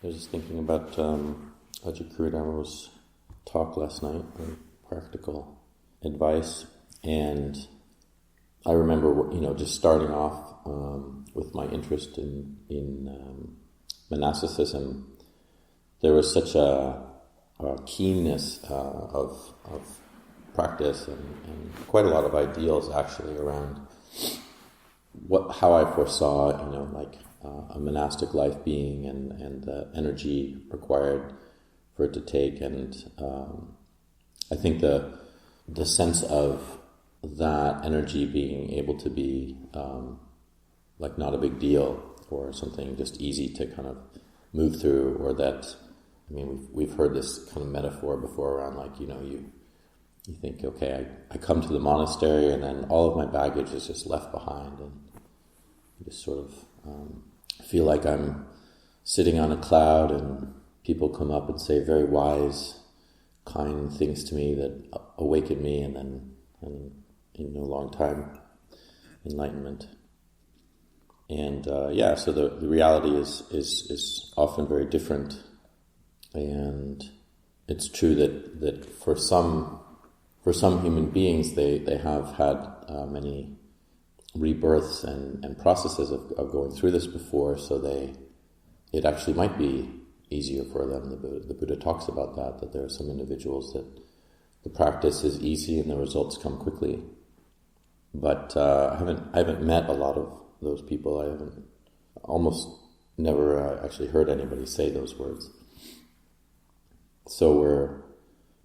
I was just thinking about Ajahn talk last night on practical advice, and I remember, just starting off with my interest in monasticism. There was such a keenness of practice and quite a lot of ideals actually around how I foresaw, a monastic life being and the energy required for it to take. And I think the sense of that energy being able to be not a big deal or something just easy to kind of move through, or that, we've heard this kind of metaphor before around you think, okay, I come to the monastery and then all of my baggage is just left behind, and you just sort of feel like I'm sitting on a cloud and people come up and say very wise, kind things to me that awaken me, and then in no long time, enlightenment. And so the reality is often very different, and it's true that for some human beings they have had many rebirths and processes of going through this before, so it actually might be easier for them. The Buddha talks about that there are some individuals that the practice is easy and the results come quickly. But I haven't met a lot of those people. I haven't almost never actually heard anybody say those words. So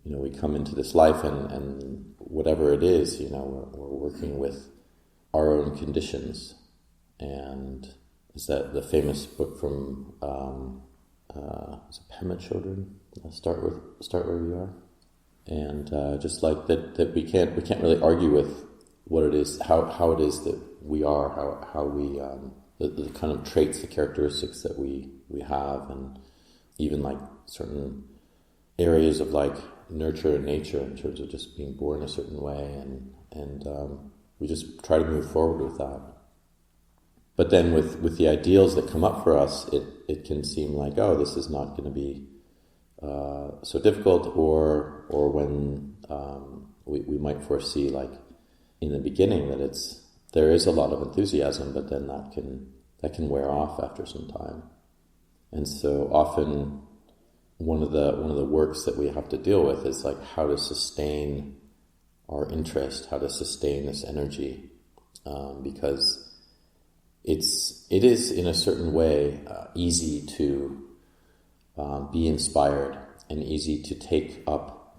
we come into this life and whatever it is, we're working with our own conditions. And is that the famous book from is it Pema Children? Start where you are. And just like that we can't really argue with what it is, how it is that we are, how we the kind of traits, the characteristics that we have, and even like certain areas of like nurture and nature in terms of just being born a certain way, and we just try to move forward with that. But then with the ideals that come up for us, it can seem like, oh, this is not going to be so difficult, or when we might foresee, like in the beginning, that there is a lot of enthusiasm, but then that can wear off after some time. And so often one of the works that we have to deal with is like how to sustain our interest, how to sustain this energy, because it is in a certain way easy to be inspired and easy to take up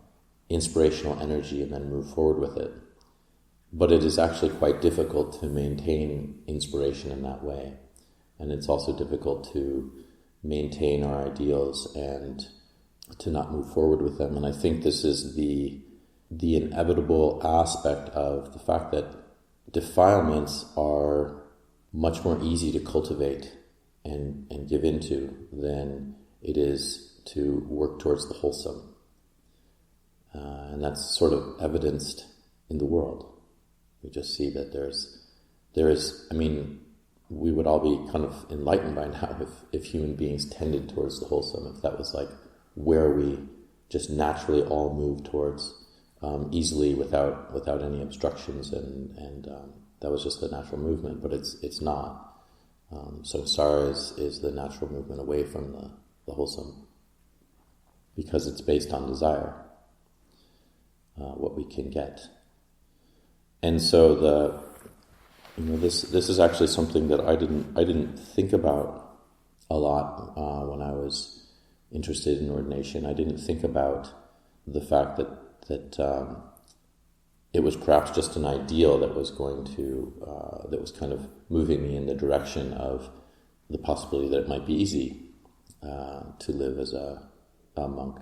inspirational energy and then move forward with it. But it is actually quite difficult to maintain inspiration in that way. And it's also difficult to maintain our ideals and to not move forward with them. And I think this is the inevitable aspect of the fact that defilements are much more easy to cultivate and give into than it is to work towards the wholesome. And that's sort of evidenced in the world. We just see that there is, we would all be kind of enlightened by now if human beings tended towards the wholesome, if that was like where we just naturally all move towards easily without any obstructions, and that was just the natural movement. But it's not. Samsara is the natural movement away from the wholesome, because it's based on desire, what we can get. And so this is actually something that I didn't think about a lot when I was interested in ordination. I didn't think about the fact that it was perhaps just an ideal that was going to that was kind of moving me in the direction of the possibility that it might be easy to live as a monk.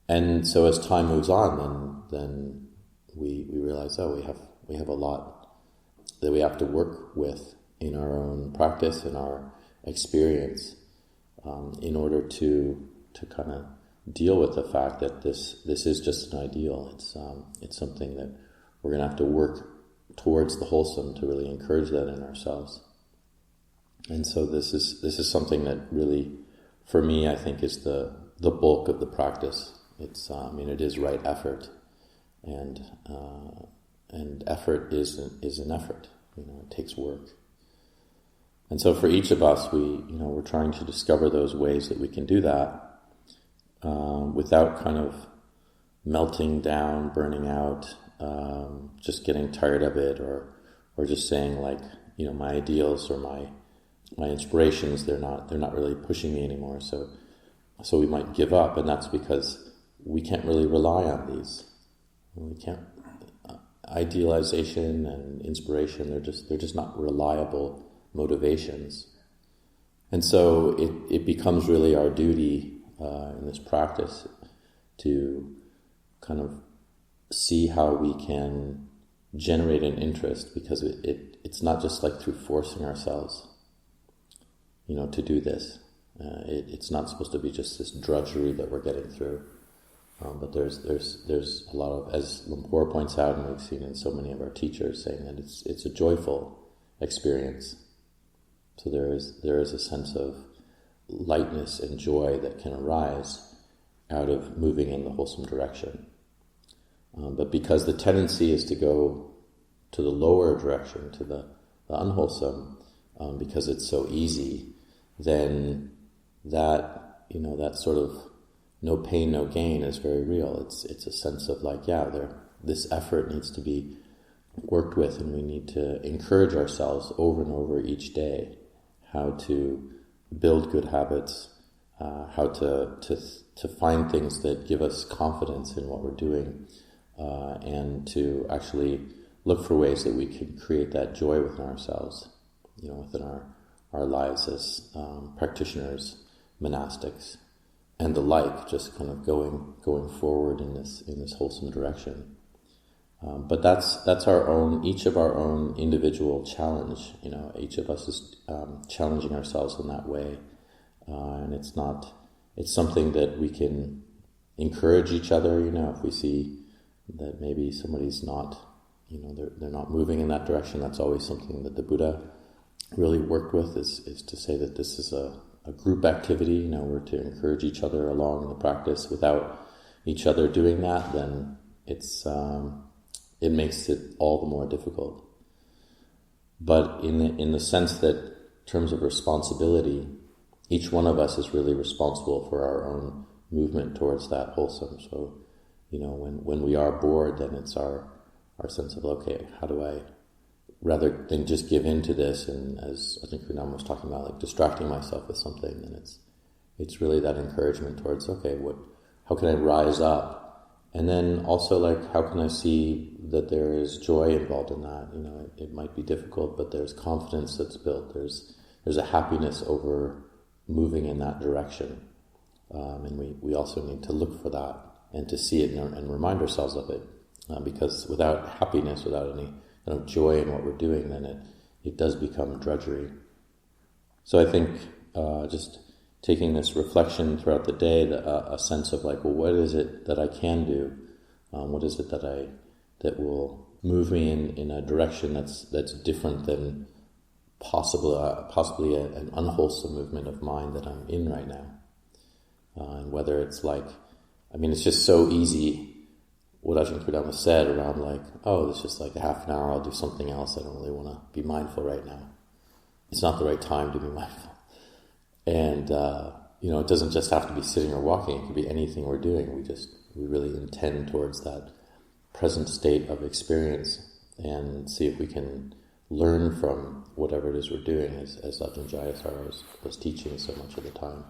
And so as time moves on, then we realize, we have a lot that we have to work with in our own practice, in our experience, in order to kind of deal with the fact that this is just an ideal. It's something that we're going to have to work towards the wholesome to really encourage that in ourselves. And so this is something that really for me, I think is the bulk of the practice. It's, it is right effort, and effort is an effort. It takes work. And so for each of us, we're trying to discover those ways that we can do that without kind of melting down, burning out, just getting tired of it, or just saying like, my ideals or my inspirations, they're not really pushing me anymore. So we might give up, and that's because we can't really rely on these. We can't. Idealization and inspiration, they're just not reliable motivations. And so it becomes really our duty in this practice to kind of see how we can generate an interest, because it's not just like through forcing ourselves, to do this. It's not supposed to be just this drudgery that we're getting through. But there's a lot of, as Lumpur points out, and we've seen in so many of our teachers, saying that it's a joyful experience. So there is a sense of lightness and joy that can arise out of moving in the wholesome direction. But because the tendency is to go to the lower direction, to the unwholesome, because it's so easy, then that sort of no pain, no gain is very real. It's a sense of like, this effort needs to be worked with, and we need to encourage ourselves over and over each day how to build good habits, how to find things that give us confidence in what we're doing, and to actually look for ways that we can create that joy within ourselves, within our lives as practitioners, monastics, and the like, just kind of going forward in this wholesome direction. But that's each of our own individual challenge. Each of us is challenging ourselves in that way, and it's something that we can encourage each other. If we see that maybe somebody's not, they're not moving in that direction, that's always something that the Buddha really worked with, is to say that this is a group activity. We're to encourage each other along in the practice. Without each other doing that, then it makes it all the more difficult. But in the sense that, in terms of responsibility, each one of us is really responsible for our own movement towards that wholesome. So, when we are bored, then it's our sense of, okay, how do I, rather than just give in to this, and as I think Kunam was talking about, like distracting myself with something, then it's really that encouragement towards, okay, how can I rise up? And then also, like, how can I see that there is joy involved in that? It might be difficult, but there's confidence that's built. There's a happiness over moving in that direction. And we also need to look for that and to see it and remind ourselves of it. Because without happiness, without any kind of joy in what we're doing, then it does become drudgery. So I think just taking this reflection throughout the day, a sense of like, well, what is it that I can do? What is it that will move me in a direction that's different than possibly an unwholesome movement of mind that I'm in right now? And whether it's like, it's just so easy, what Ajahn Kudama said around like, oh, it's just like a half an hour, I'll do something else, I don't really want to be mindful right now. It's not the right time to be mindful. And, it doesn't just have to be sitting or walking, it could be anything we're doing. We really intend towards that present state of experience and see if we can learn from whatever it is we're doing, as Ajahn Jayasara was teaching so much of the time.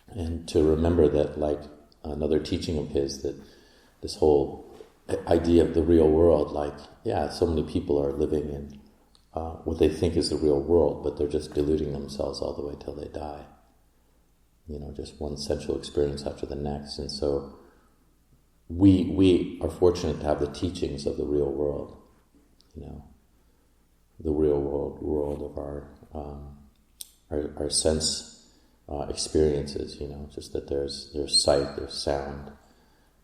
And to remember that, like, another teaching of his, that this whole idea of the real world, like, so many people are living in what they think is the real world, but they're just deluding themselves all the way till they die. Just one sensual experience after the next. And so we are fortunate to have the teachings of the real world, the real world of our sense experiences, just that there's sight, there's sound,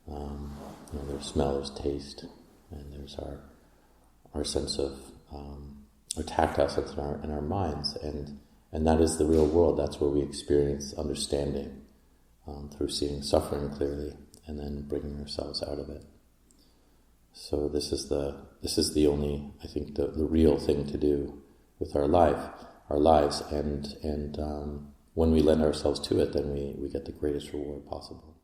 there's smell, there's taste, and there's our sense of our tactile sense in our minds, and And that is the real world. That's where we experience understanding, through seeing suffering clearly and then bringing ourselves out of it. So this is the only, I think, the real thing to do with our lives, and when we lend ourselves to it, then we get the greatest reward possible.